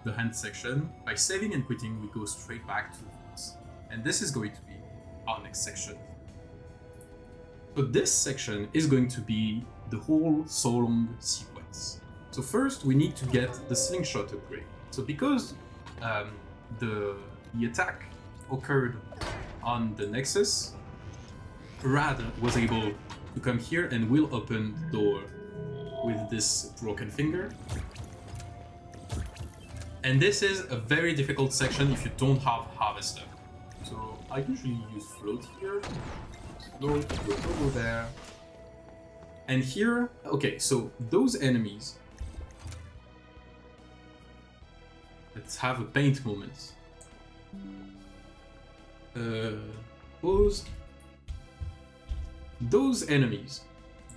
the hand section. By saving and quitting, we go straight back to the vaults. And this is going to be our next section. So this section is going to be the whole Sawlong sequence. So first, we need to get the Slingshot upgrade. So because the attack occurred on the Nexus, Rad was able to come here and will open the door with this broken finger. And this is a very difficult section if you don't have Harvester. So I usually use Float here. Float, go there. And here, okay, so those enemies. Let's have a paint moment. Pause. Those enemies,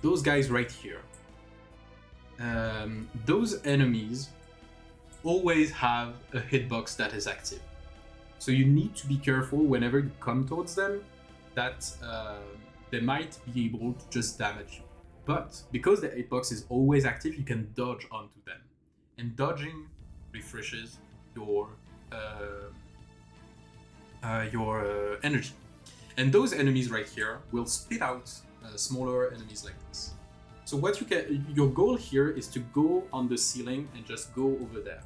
those guys right here, those enemies always have a hitbox that is active. So you need to be careful whenever you come towards them that they might be able to just damage you. But because the hitbox is always active, you can dodge onto them. And dodging refreshes your energy. And those enemies right here will spit out smaller enemies like this. So what your goal here is to go on the ceiling and just go over there.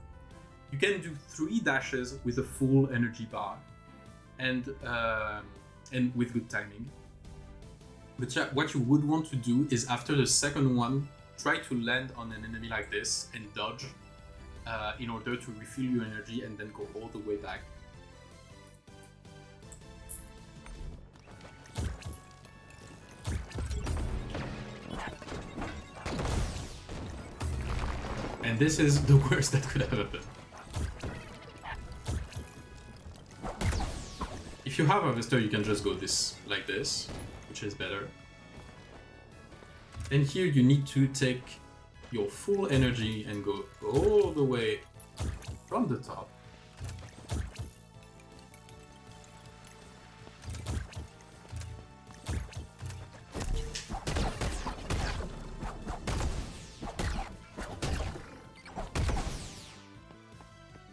You can do 3 dashes with a full energy bar, and with good timing. But what you would want to do is after the second one, try to land on an enemy like this and dodge in order to refill your energy and then go all the way back. And this is the worst that could have happened. If you have Harvester, you can just go like this, which is better. And here you need to take your full energy and go all the way from the top.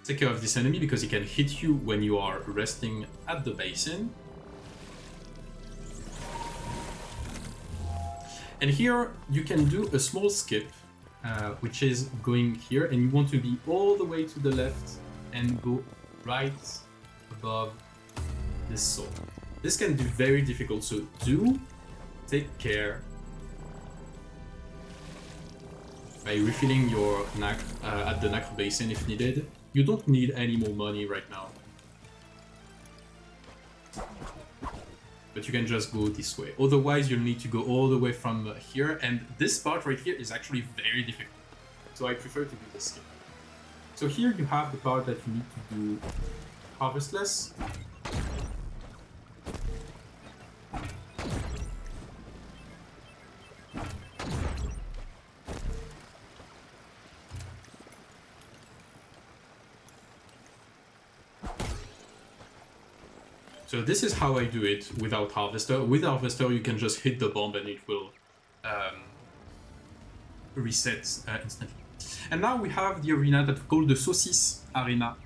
Take care of this enemy because he can hit you when you are resting at the basin. And here you can do a small skip, which is going here, and you want to be all the way to the left and go right above this sword. This can be very difficult, so do take care by refilling your knack at the knack basin if needed. You don't need any more money right now. But you can just go this way. Otherwise, you'll need to go all the way from here. And this part right here is actually very difficult. So I prefer to do this skip. So here you have the part that you need to do harvestless. So this is how I do it without Harvester. With Harvester, you can just hit the bomb and it will reset instantly. And now we have the arena that we call the Saucisse Arena.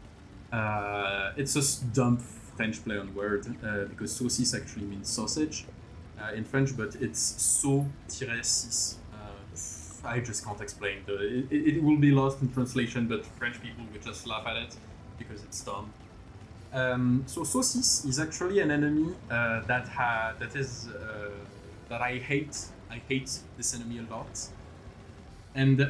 It's a dumb French play on word because saucisse actually means sausage in French, but it's sau-6. I just can't explain. It will be lost in translation, but French people will just laugh at it because it's dumb. So Saucisse is actually an enemy that I hate. I hate this enemy a lot. And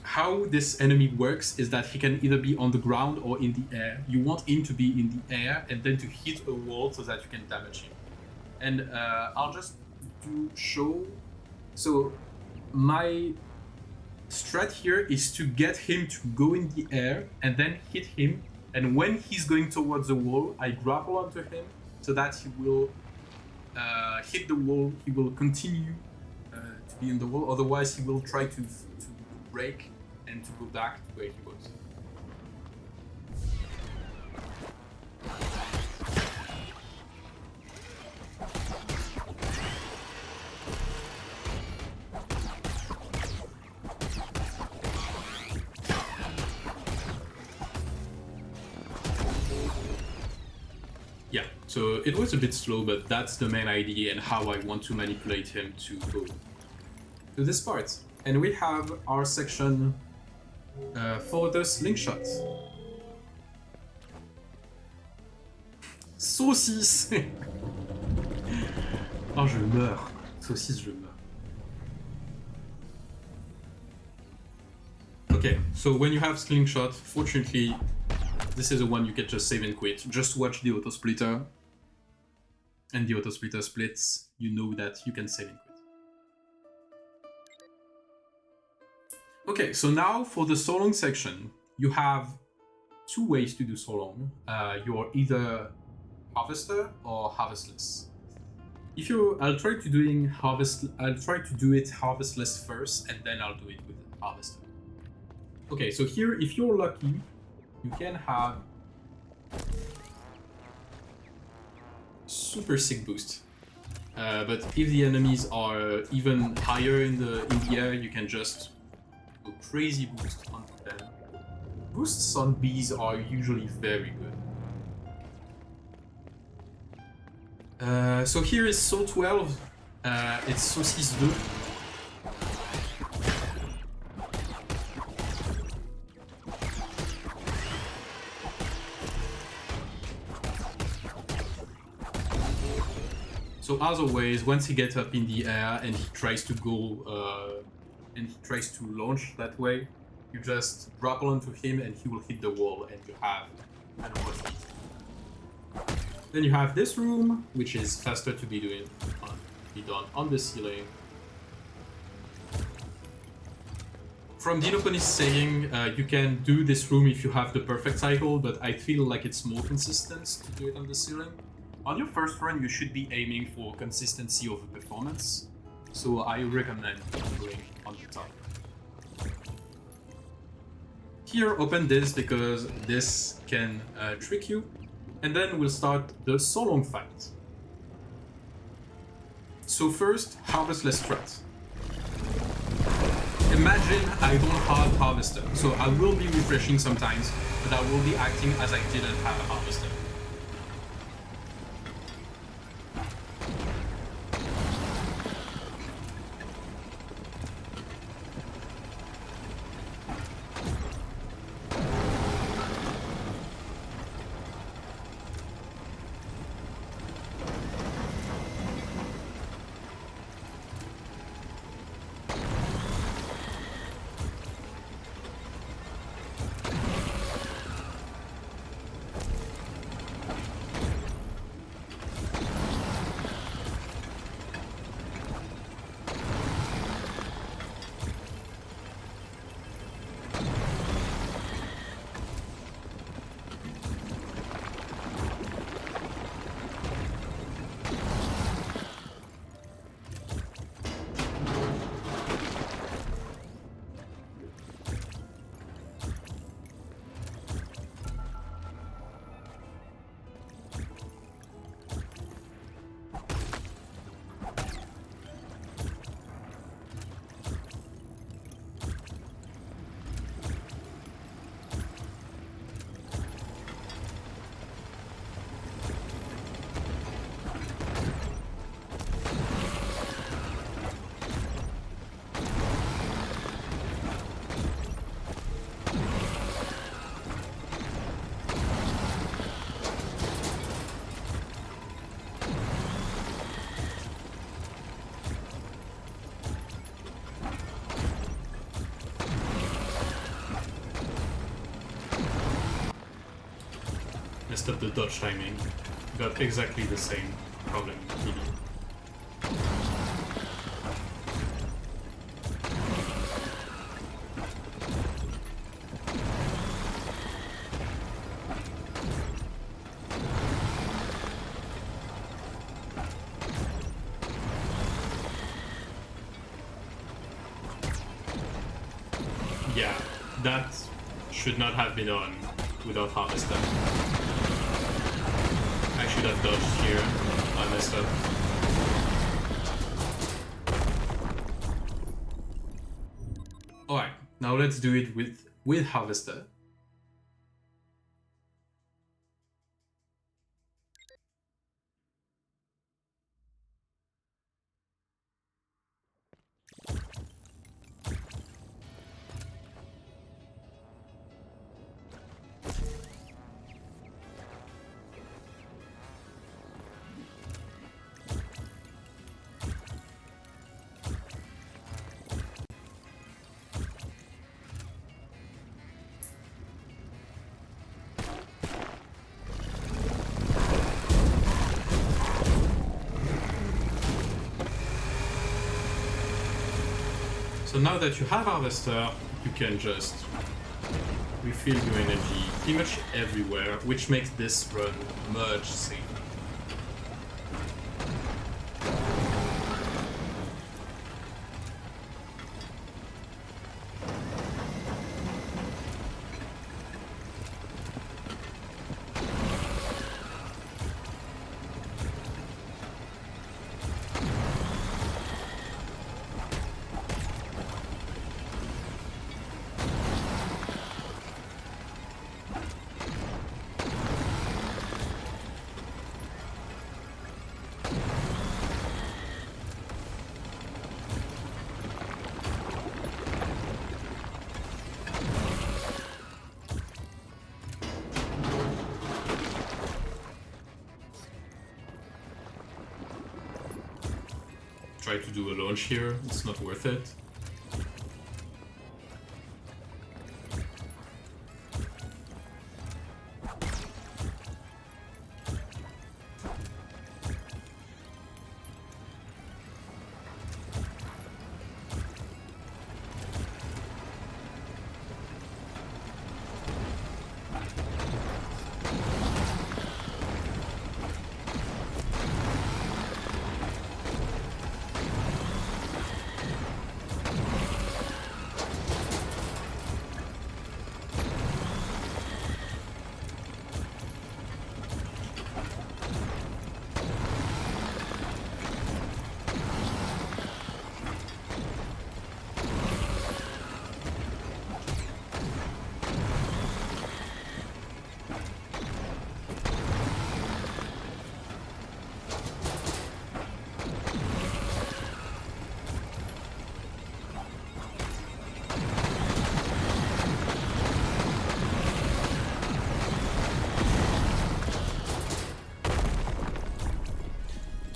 how this enemy works is that he can either be on the ground or in the air. You want him to be in the air and then to hit a wall so that you can damage him. And I'll just show. So my strat here is to get him to go in the air and then hit him, and when he's going towards the wall, I grapple onto him so that he will hit the wall. He will continue to be in the wall, otherwise he will try to break and to go back to where he was. So it was a bit slow, but that's the main idea and how I want to manipulate him to go to this part. And we have our section for the slingshot. Saucisse. Oh, je meurs. Saucisse, je meurs. Okay, so when you have slingshot, fortunately, this is the one you can just save and quit. Just watch the auto splitter, and the auto splitter splits. You know that you can save and quit. Okay, so now for the Sawlong section, you have two ways to do Sawlong. You're either harvester or harvestless. I'll try to do it harvestless first, and then I'll do it with harvester. Okay, so here, if you're lucky, you can have super sick boost. But if the enemies are even higher in the air, you can just go crazy boost onto them. Boosts on bees are usually very good. So here is Saw 12. It's Saucisse 2. So as always, once he gets up in the air and he tries to go, and he tries to launch that way, you just grapple onto him and he will hit the wall and you have an overheat. Then you have this room, which is faster to be done on the ceiling. From Dinopony's saying, you can do this room if you have the perfect cycle, but I feel like it's more consistent to do it on the ceiling. On your first run, you should be aiming for consistency over performance, so I recommend going on the top. Here, open this because this can trick you, and then we'll start the Sawlong fight. So first, harvestless strat. Imagine I don't have harvester, so I will be refreshing sometimes, but I will be acting as I didn't have a harvester. Messed up the dodge timing. Got exactly the same problem in PD. Yeah, that should not have been on without harvester. I should have dodged here. I messed up. Alright, now let's do it with harvester. So now that you have Harvester, you can just refill your energy pretty much everywhere, which makes this run much safer. Try to do a launch here, it's not worth it.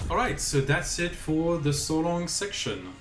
Alright, so that's it for the Sawlong section.